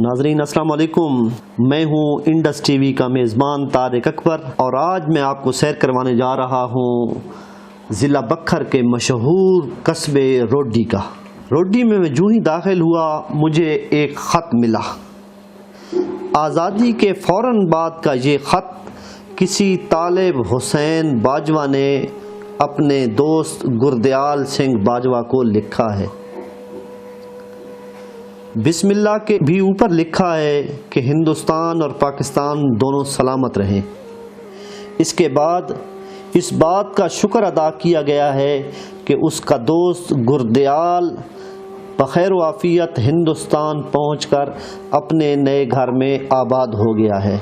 ناظرین السلام علیکم، میں ہوں انڈس ٹی وی کا میزبان طارق اکبر اور آج میں آپ کو سیر کروانے جا رہا ہوں ضلع بکھر کے مشہور قصبے روڈی کا۔ روڈی میں جو ہی داخل ہوا مجھے ایک خط ملا۔ آزادی کے فوراً بعد کا یہ خط کسی طالب حسین باجوہ نے اپنے دوست گردیال سنگھ باجوہ کو لکھا ہے۔ بسم اللہ کے بھی اوپر لکھا ہے کہ ہندوستان اور پاکستان دونوں سلامت رہیں۔ اس کے بعد اس بات کا شکر ادا کیا گیا ہے کہ اس کا دوست گردیال بخیر و عافیت ہندوستان پہنچ کر اپنے نئے گھر میں آباد ہو گیا ہے۔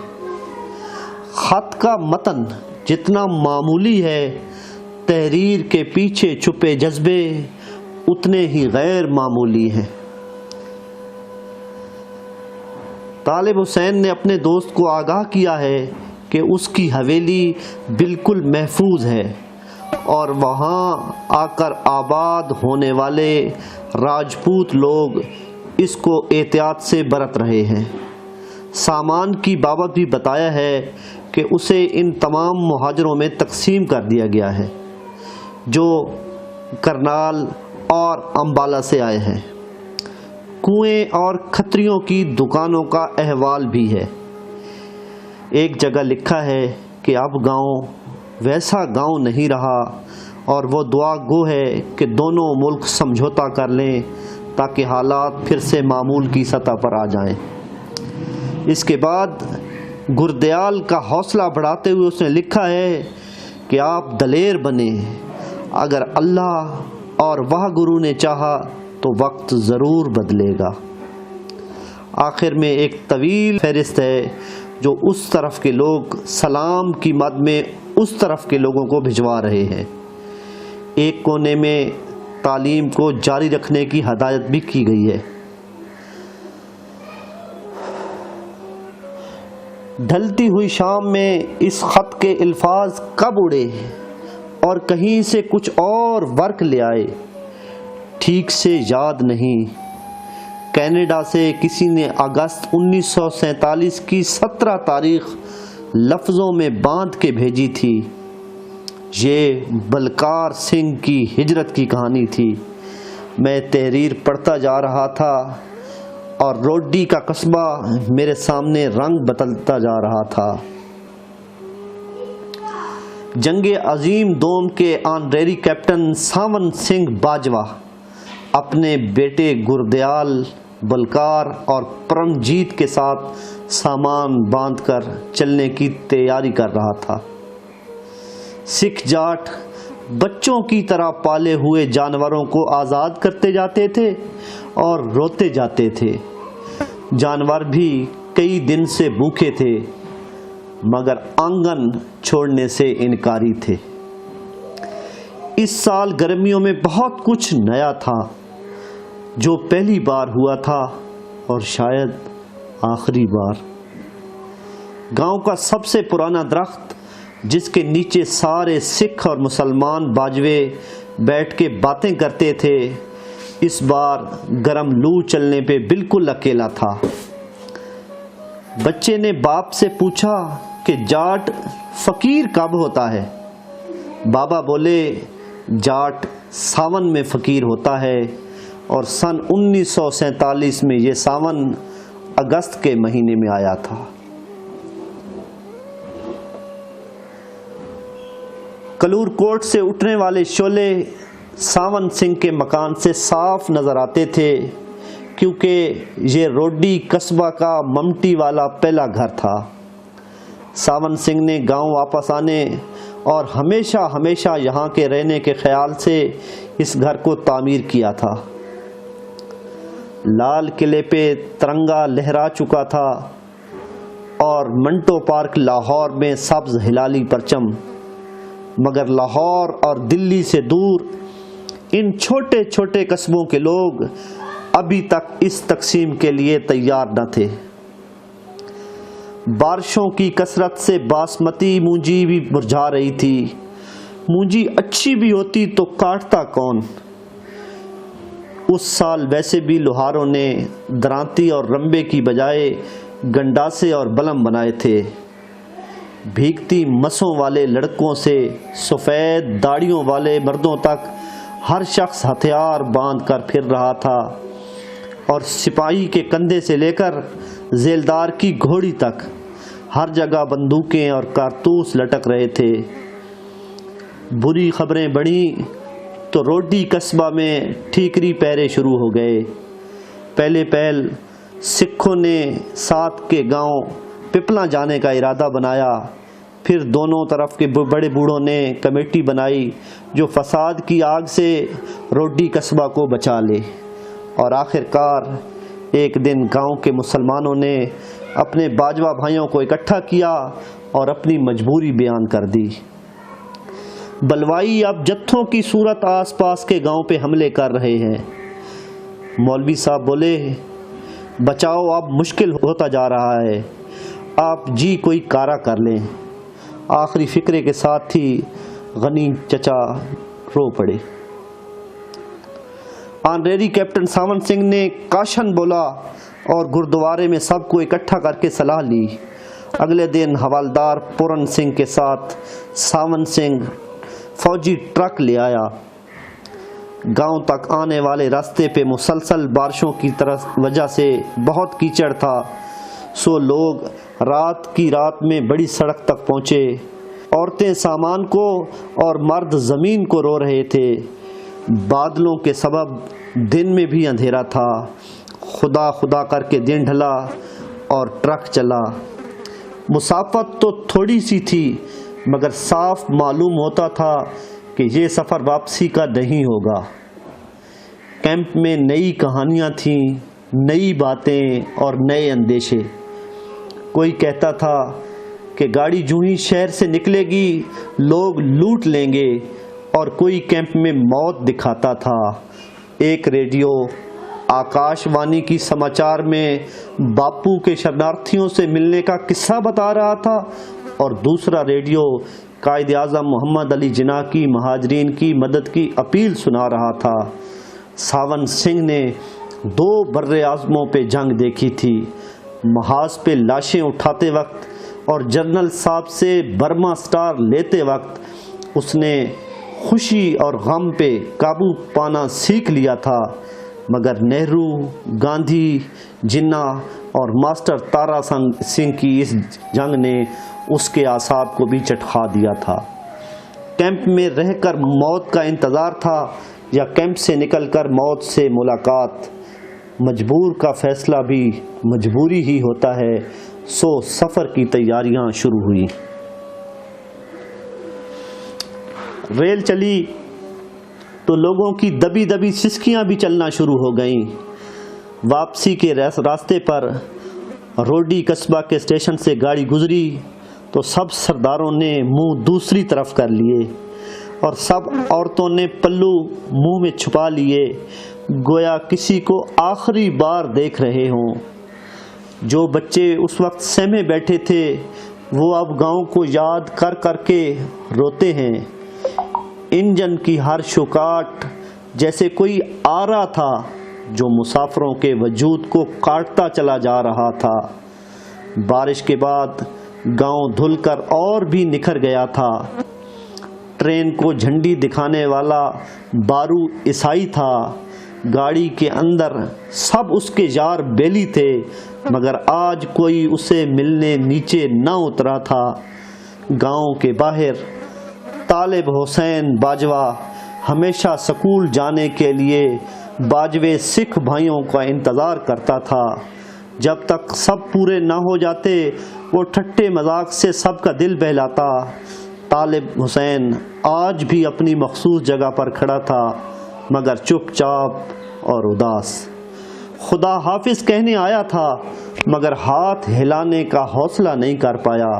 خط کا متن جتنا معمولی ہے، تحریر کے پیچھے چھپے جذبے اتنے ہی غیر معمولی ہیں۔ طالب حسین نے اپنے دوست کو آگاہ کیا ہے کہ اس کی حویلی بالکل محفوظ ہے اور وہاں آ کر آباد ہونے والے راجپوت لوگ اس کو احتیاط سے برت رہے ہیں۔ سامان کی بابت بھی بتایا ہے کہ اسے ان تمام مہاجروں میں تقسیم کر دیا گیا ہے جو کرنال اور امبالہ سے آئے ہیں۔ کنویں اور کھتریوں کی دکانوں کا احوال بھی ہے۔ ایک جگہ لکھا ہے کہ اب گاؤں ویسا گاؤں نہیں رہا اور وہ دعا گو ہے کہ دونوں ملک سمجھوتا کر لیں تاکہ حالات پھر سے معمول کی سطح پر آ جائیں۔ اس کے بعد گردیال کا حوصلہ بڑھاتے ہوئے اس نے لکھا ہے کہ آپ دلیر بنیں، اگر اللہ اور واہ گرو نے چاہا تو وقت ضرور بدلے گا۔ آخر میں ایک طویل فہرست ہے جو اس طرف کے لوگ سلام کی مد میں اس طرف کے لوگوں کو بھجوا رہے ہیں۔ ایک کونے میں تعلیم کو جاری رکھنے کی ہدایت بھی کی گئی ہے۔ ڈھلتی ہوئی شام میں اس خط کے الفاظ کب اڑے اور کہیں سے کچھ اور ورق لے آئے ٹھیک سے یاد نہیں۔ کینیڈا سے کسی نے اگست 1947 کی 17 تاریخ لفظوں میں باندھ کے بھیجی تھی۔ یہ بلکار سنگھ کی ہجرت کی کہانی تھی۔ میں تحریر پڑھتا جا رہا تھا اور روڈی کا قصبہ میرے سامنے رنگ بدلتا جا رہا تھا۔ جنگ عظیم دوم کے آنریری کیپٹن ساون سنگھ باجوہ اپنے بیٹے گردیال، بلکار اور پرمجیت کے ساتھ سامان باندھ کر چلنے کی تیاری کر رہا تھا۔ سکھ جاٹ بچوں کی طرح پالے ہوئے جانوروں کو آزاد کرتے جاتے تھے اور روتے جاتے تھے۔ جانور بھی کئی دن سے بھوکے تھے مگر آنگن چھوڑنے سے انکاری تھے۔ اس سال گرمیوں میں بہت کچھ نیا تھا جو پہلی بار ہوا تھا اور شاید آخری بار۔ گاؤں کا سب سے پرانا درخت جس کے نیچے سارے سکھ اور مسلمان باجوے بیٹھ کے باتیں کرتے تھے، اس بار گرم لو چلنے پہ بالکل اکیلا تھا۔ بچے نے باپ سے پوچھا کہ جاٹ فقیر کب ہوتا ہے؟ بابا بولے جاٹ ساون میں فقیر ہوتا ہے اور سن 1947 میں یہ ساون اگست کے مہینے میں آیا تھا۔ کلور کوٹ سے اٹھنے والے شعلے ساون سنگھ کے مکان سے صاف نظر آتے تھے کیونکہ یہ روڈی قصبہ کا ممٹی والا پہلا گھر تھا۔ ساون سنگھ نے گاؤں واپس آنے اور ہمیشہ ہمیشہ یہاں کے رہنے کے خیال سے اس گھر کو تعمیر کیا تھا۔ لال قلعے پہ ترنگا لہرا چکا تھا اور منٹو پارک لاہور میں سبز ہلالی پرچم، مگر لاہور اور دلی سے دور ان چھوٹے چھوٹے قصبوں کے لوگ ابھی تک اس تقسیم کے لیے تیار نہ تھے۔ بارشوں کی کثرت سے باسمتی مونجی بھی مرجھا رہی تھی۔ مونجی اچھی بھی ہوتی تو کاٹتا کون؟ اس سال ویسے بھی لوہاروں نے درانتی اور رمبے کی بجائے گنڈاسے اور بلم بنائے تھے۔ بھیگتی مسوں والے لڑکوں سے سفید داڑھیوں والے مردوں تک ہر شخص ہتھیار باندھ کر پھر رہا تھا، اور سپاہی کے کندھے سے لے کر ذیلدار کی گھوڑی تک ہر جگہ بندوقیں اور کارتوس لٹک رہے تھے۔ بری خبریں بڑھیں تو روڈی قصبہ میں ٹھیکری پیرے شروع ہو گئے۔ پہلے پہل سکھوں نے ساتھ کے گاؤں پپلا جانے کا ارادہ بنایا، پھر دونوں طرف کے بڑے بوڑھوں نے کمیٹی بنائی جو فساد کی آگ سے روڈی قصبہ کو بچا لے، اور آخر کار ایک دن گاؤں کے مسلمانوں نے اپنے باجوہ بھائیوں کو اکٹھا کیا اور اپنی مجبوری بیان کر دی۔ بلوائی اب جتھوں کی صورت آس پاس کے گاؤں پہ حملے کر رہے ہیں۔ مولوی صاحب بولے، بچاؤ اب مشکل ہوتا جا رہا ہے، آپ جی کوئی کارا کر لیں۔ آخری فکرے کے ساتھ ہی غنی چچا رو پڑے۔ آنریری کیپٹن ساون سنگھ نے کاشن بولا اور گردوارے میں سب کو اکٹھا کر کے صلاح لی۔ اگلے دن حوالدار پورن سنگھ کے ساتھ ساون سنگھ فوجی ٹرک لے آیا۔ گاؤں تک آنے والے راستے پہ مسلسل بارشوں کی وجہ سے بہت کیچڑ تھا، سو لوگ رات کی رات میں بڑی سڑک تک پہنچے۔ عورتیں سامان کو اور مرد زمین کو رو رہے تھے۔ بادلوں کے سبب دن میں بھی اندھیرا تھا۔ خدا خدا کر کے دن ڈھلا اور ٹرک چلا۔ مسافت تو تھوڑی سی تھی، مگر صاف معلوم ہوتا تھا کہ یہ سفر واپسی کا نہیں ہوگا۔ کیمپ میں نئی کہانیاں تھیں، نئی باتیں اور نئے اندیشے۔ کوئی کہتا تھا کہ گاڑی جو ہی شہر سے نکلے گی لوگ لوٹ لیں گے، اور کوئی کیمپ میں موت دکھاتا تھا۔ ایک ریڈیو آکاش وانی کی سماچار میں باپو کے شرنارتھیوں سے ملنے کا قصہ بتا رہا تھا، اور دوسرا ریڈیو قائد اعظم محمد علی جناح کی مہاجرین کی مدد کی اپیل سنا رہا تھا۔ ساون سنگھ نے 2 بر اعظموں پہ جنگ دیکھی تھی، محاذ پہ لاشیں اٹھاتے وقت اور جنرل صاحب سے برما سٹار لیتے وقت اس نے خوشی اور غم پہ قابو پانا سیکھ لیا تھا، مگر نہرو، گاندھی، جناح اور ماسٹر تارا سنگھ کی اس جنگ نے اس کے اعصاب کو بھی چٹخا دیا تھا۔ کیمپ میں رہ کر موت کا انتظار تھا یا کیمپ سے نکل کر موت سے ملاقات؟ مجبور کا فیصلہ بھی مجبوری ہی ہوتا ہے، سو سفر کی تیاریاں شروع ہوئی۔ ریل چلی تو لوگوں کی دبی دبی سسکیاں بھی چلنا شروع ہو گئیں۔ واپسی کے راستے پر روڈی قصبہ کے اسٹیشن سے گاڑی گزری تو سب سرداروں نے منہ دوسری طرف کر لیے، اور سب عورتوں نے پلو منہ میں چھپا لیے، گویا کسی کو آخری بار دیکھ رہے ہوں۔ جو بچے اس وقت سہمے بیٹھے تھے وہ اب گاؤں کو یاد کر کر کے روتے ہیں۔ انجن کی ہر شکاٹ جیسے کوئی آرا تھا جو مسافروں کے وجود کو کاٹتا چلا جا رہا تھا۔ بارش کے بعد گاؤں دھل کر اور بھی نکھر گیا تھا۔ ٹرین کو جھنڈی دکھانے والا بارو عیسائی تھا۔ گاڑی کے اندر سب اس کے یار بیلی تھے، مگر آج کوئی اسے ملنے نیچے نہ اترا تھا۔ گاؤں کے باہر طالب حسین باجوہ ہمیشہ سکول جانے کے لیے باجوے سکھ بھائیوں کا انتظار کرتا تھا۔ جب تک سب پورے نہ ہو جاتے وہ ٹھٹے مذاق سے سب کا دل بہلاتا۔ طالب حسین آج بھی اپنی مخصوص جگہ پر کھڑا تھا، مگر چپ چاپ اور اداس۔ خدا حافظ کہنے آیا تھا، مگر ہاتھ ہلانے کا حوصلہ نہیں کر پایا۔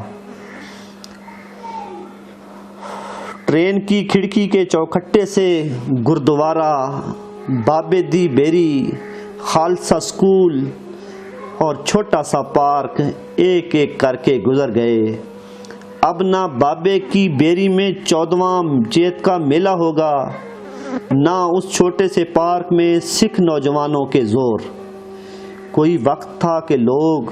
ٹرین کی کھڑکی کے چوکھٹے سے گردوارہ، بابے دی بیری، خالصہ سکول اور چھوٹا سا پارک ایک ایک کر کے گزر گئے۔ اب نہ بابے کی بیری میں 14واں چیت کا میلہ ہوگا، نہ اس چھوٹے سے پارک میں سکھ نوجوانوں کے زور۔ کوئی وقت تھا کہ لوگ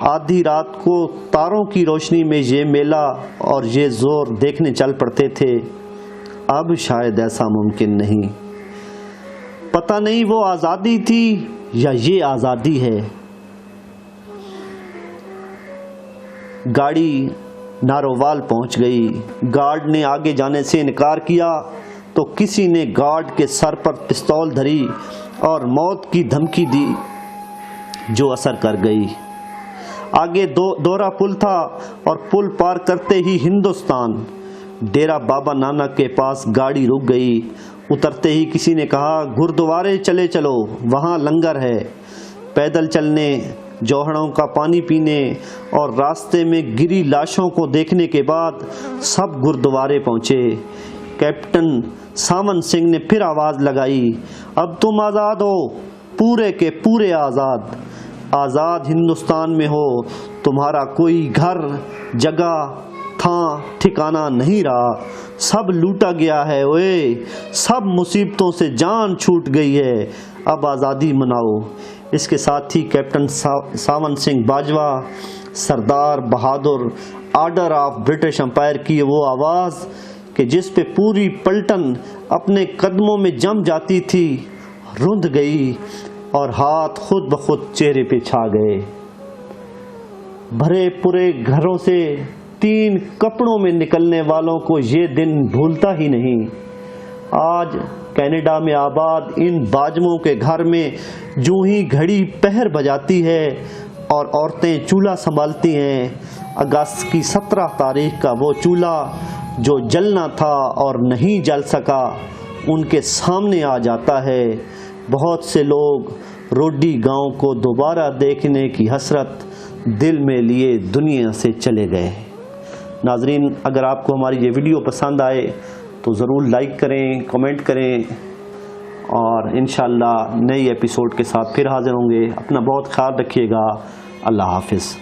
آدھی رات کو تاروں کی روشنی میں یہ میلہ اور یہ زور دیکھنے چل پڑتے تھے، اب شاید ایسا ممکن نہیں۔ پتہ نہیں وہ آزادی تھی یا یہ آزادی ہے۔ گاڑی نارووال پہنچ گئی۔ گارڈ نے آگے جانے سے انکار کیا تو کسی نے گارڈ کے سر پر پستول دھری اور موت کی دھمکی دی جو اثر کر گئی۔ آگے دورہ پل تھا اور پل پار کرتے ہی ہندوستان۔ ڈیرہ بابا نانک کے پاس گاڑی رک گئی۔ اترتے ہی کسی نے کہا، گردوارے چلے چلو، وہاں لنگر ہے۔ پیدل چلنے، جوہڑوں کا پانی پینے اور راستے میں گری لاشوں کو دیکھنے کے بعد سب گردوارے پہنچے۔ کیپٹن سامن سنگھ نے پھر آواز لگائی، اب تم آزاد ہو، پورے کے پورے آزاد۔ آزاد ہندوستان میں ہو، تمہارا کوئی گھر، جگہ، تھاں، ٹھکانہ نہیں رہا، سب لوٹا گیا ہے اوئے، سب مصیبتوں سے جان چھوٹ گئی ہے، اب آزادی مناؤ۔ اس کے ساتھ ہی captain Sawan Singh Bajwa, Sardar Bahadur, order of British umpire کی وہ آواز کہ جس پہ پوری پلٹن اپنے قدموں میں جم جاتی تھی، رند گئی اور ہاتھ خود بخود چہرے پہ چھا گئے۔ بھرے پورے گھروں سے 3 کپڑوں میں نکلنے والوں کو یہ دن بھولتا ہی نہیں۔ آج کینیڈا میں آباد ان باجموں کے گھر میں جو ہی گھڑی پہر بجاتی ہے اور عورتیں چولہا سنبھالتی ہیں، اگست کی 17 تاریخ کا وہ چولہا جو جلنا تھا اور نہیں جل سکا ان کے سامنے آ جاتا ہے۔ بہت سے لوگ روڈی گاؤں کو دوبارہ دیکھنے کی حسرت دل میں لیے دنیا سے چلے گئے۔ ناظرین، اگر آپ کو ہماری یہ ویڈیو پسند آئے تو ضرور لائک کریں، کمنٹ کریں اور انشاءاللہ نئی ایپیسوڈ کے ساتھ پھر حاضر ہوں گے۔ اپنا بہت خیال رکھیے گا۔ اللہ حافظ۔